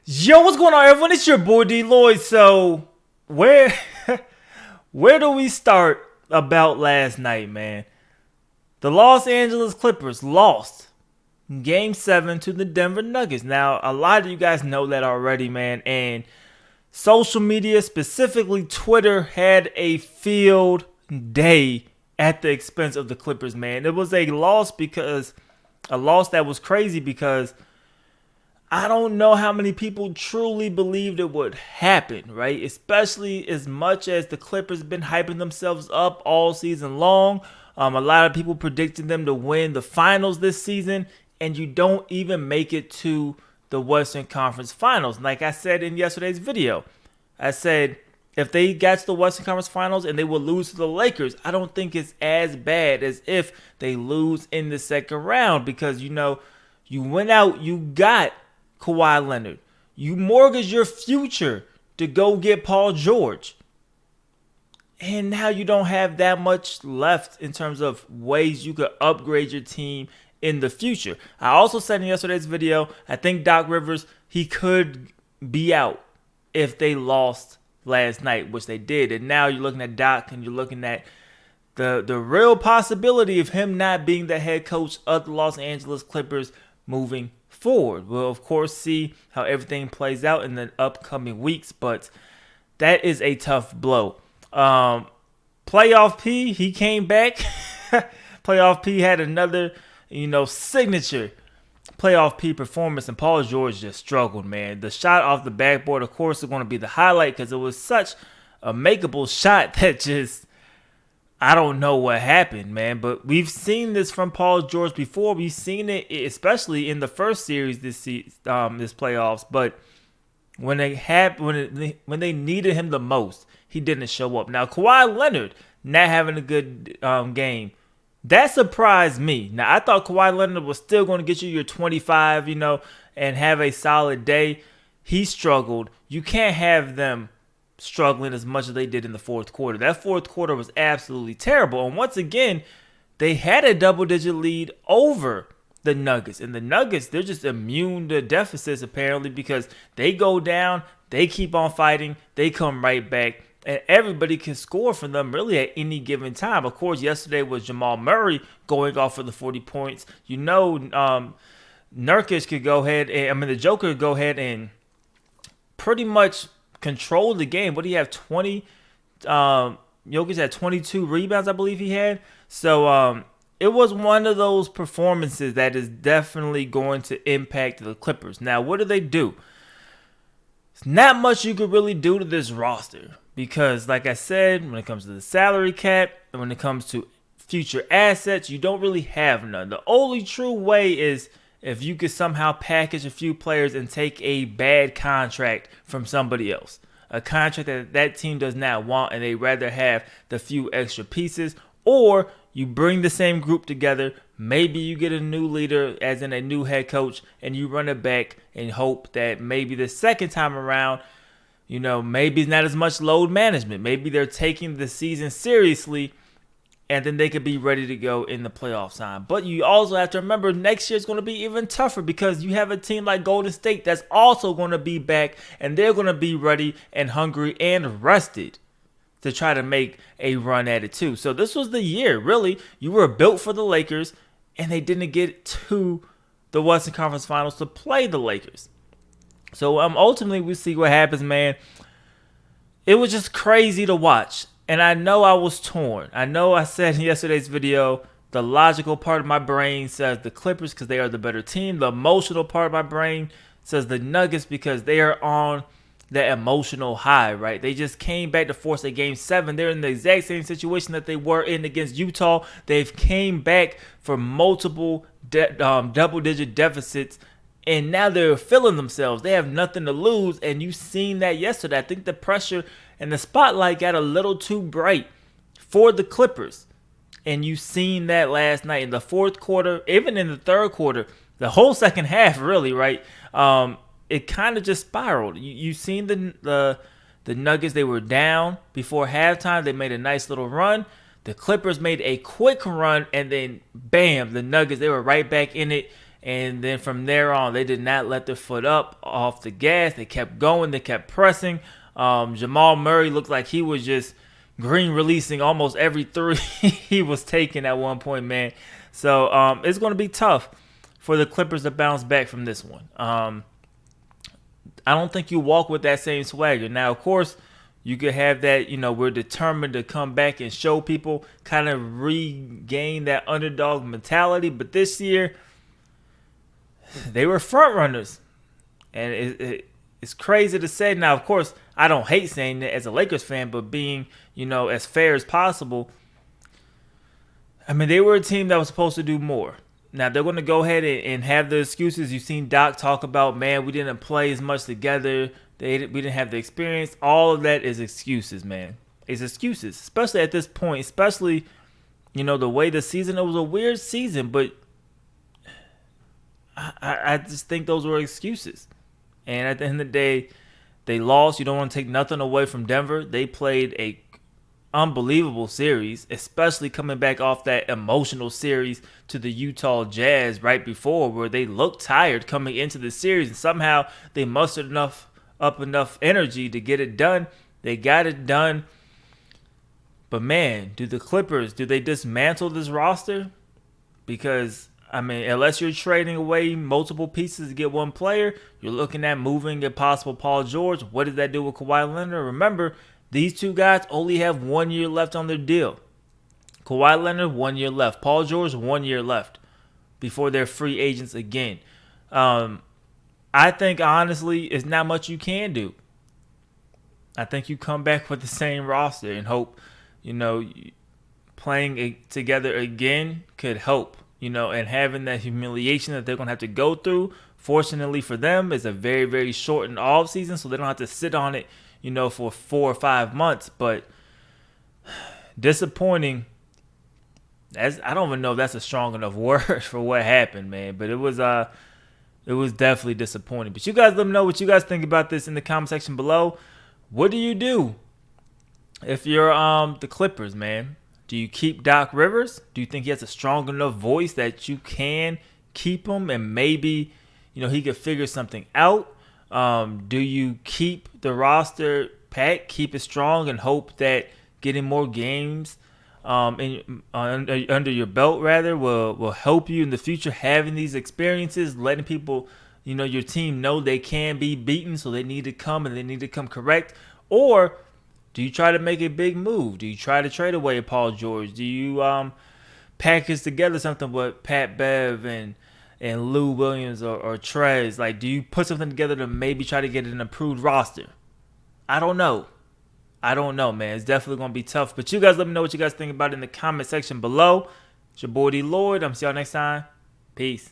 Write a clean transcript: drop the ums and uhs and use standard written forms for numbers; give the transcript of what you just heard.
Yo, what's going on, everyone? It's your boy DLloyd. So, where where do we start about last night, man? The Los Angeles Clippers lost Game 7 to the Denver Nuggets. Now, a lot of you guys know that already, man. And social media, specifically Twitter, had a field day at the expense of the Clippers, man. It was a loss that was crazy because I don't know how many people truly believed it would happen, right? Especially as much as the Clippers been hyping themselves up all season long. A lot of people predicted them to win the finals this season, and you don't even make it to the Western Conference Finals. Like I said in yesterday's video, I said if they got to the Western Conference Finals and they will lose to the Lakers, I don't think it's as bad as if they lose in the second round because, you went out, you got Kawhi Leonard. You mortgage your future to go get Paul George. And now you don't have that much left in terms of ways you could upgrade your team in the future. I also said in yesterday's video, I think Doc Rivers, he could be out if they lost last night, which they did. And now you're looking at Doc and you're looking at the real possibility of him not being the head coach of the Los Angeles Clippers moving forward. We'll, of course, see how everything plays out in the upcoming weeks, but that is a tough blow. Playoff P, he came back. Playoff P had another, signature Playoff P performance, and Paul George just struggled, man. The shot off the backboard, of course, is going to be the highlight because it was such a makeable shot that just, I don't know what happened, man, but we've seen this from Paul George before. We've seen it, especially in the first series this playoffs. But when they needed him the most, he didn't show up. Now, Kawhi Leonard not having a good game, that surprised me. Now, I thought Kawhi Leonard was still going to get you your 25, and have a solid day. He struggled. You can't have them struggling as much as they did in the fourth quarter. That fourth quarter was absolutely terrible. And once again, they had a double-digit lead over the Nuggets. And the Nuggets, they're just immune to deficits apparently because they go down, they keep on fighting, they come right back, and everybody can score for them really at any given time. Of course, yesterday was Jamal Murray going off for the 40 points. Nurkic could go ahead and, the Joker could go ahead and pretty much control the game. What do you have? 20. Jokic had 22 rebounds, I believe he had. So it was one of those performances that is definitely going to impact the Clippers. Now, what do? It's not much you could really do to this roster because, like I said, when it comes to the salary cap and when it comes to future assets, you don't really have none. The only true way is if you could somehow package a few players and take a bad contract from somebody else. A contract that team does not want and they'd rather have the few extra pieces. Or you bring the same group together. Maybe you get a new leader, as in a new head coach, and you run it back and hope that maybe the second time around, maybe it's not as much load management. Maybe they're taking the season seriously, and then they could be ready to go in the playoff time. But you also have to remember next year is going to be even tougher because you have a team like Golden State that's also going to be back, and they're going to be ready and hungry and rested to try to make a run at it too. So this was the year, really. You were built for the Lakers, and they didn't get to the Western Conference Finals to play the Lakers. So ultimately, we see what happens, man. It was just crazy to watch. And I know I was torn. I know I said in yesterday's video, the logical part of my brain says the Clippers because they are the better team. The emotional part of my brain says the Nuggets because they are on that emotional high, right? They just came back to force a Game 7. They're in the exact same situation that they were in against Utah. They've came back for multiple double-digit deficits, and now they're feeling themselves. They have nothing to lose, and you've seen that yesterday. I think the pressure and the spotlight got a little too bright for the Clippers, and you've seen that last night in the fourth quarter, even in the third quarter, the whole second half, really, right? It kind of just spiraled. You've seen the Nuggets, they were down before halftime. They made a nice little run. The Clippers made a quick run, and then, bam, the Nuggets, they were right back in it. And then from there on, they did not let their foot up off the gas. They kept going. They kept pressing. Jamal Murray looked like he was just green releasing almost every three he was taking at one point, man. So it's going to be tough for the Clippers to bounce back from this one. I don't think you walk with that same swagger. Now, of course, you could have that, we're determined to come back and show people, kind of regain that underdog mentality. But this year, they were front runners. And it's crazy to say. Now, of course, I don't hate saying that as a Lakers fan, but being, as fair as possible, I mean, they were a team that was supposed to do more. Now, they're going to go ahead and have the excuses. You've seen Doc talk about, man, we didn't play as much together. We didn't have the experience. All of that is excuses, man. It's excuses, especially at this point, especially, the way the season, it was a weird season, but I just think those were excuses. And at the end of the day, they lost. You don't want to take nothing away from Denver. They played a unbelievable series, especially coming back off that emotional series to the Utah Jazz right before, where they looked tired coming into the series, and somehow they mustered enough energy to get it done. They got it done. But man, do the Clippers, do they dismantle this roster? Because I mean, unless you're trading away multiple pieces to get one player, you're looking at moving a possible Paul George. What does that do with Kawhi Leonard? Remember, these two guys only have 1 year left on their deal. Kawhi Leonard, 1 year left. Paul George, 1 year left before they're free agents again. I think, honestly, it's not much you can do. I think you come back with the same roster and hope, playing together again could help, and having that humiliation that they're going to have to go through. Fortunately for them, it's a very, very shortened off season, so they don't have to sit on it, for 4 or 5 months. But disappointing. I don't even know if that's a strong enough word for what happened, man. But it was definitely disappointing. But you guys let me know what you guys think about this in the comment section below. What do you do if you're the Clippers, man? Do you keep Doc Rivers? Do you think he has a strong enough voice that you can keep him and maybe, he could figure something out? Do you keep the roster packed, keep it strong, and hope that getting more games under your belt will help you in the future, having these experiences, letting people, your team know they can be beaten, so they need to come and they need to come correct? Or do you try to make a big move? Do you try to trade away Paul George? Do you package together something with Pat Bev and Lou Williams or Trez? Like, do you put something together to maybe try to get an improved roster? I don't know, man. It's definitely going to be tough. But you guys let me know what you guys think about it in the comment section below. It's your boy DLloyd. I'm see y'all next time. Peace.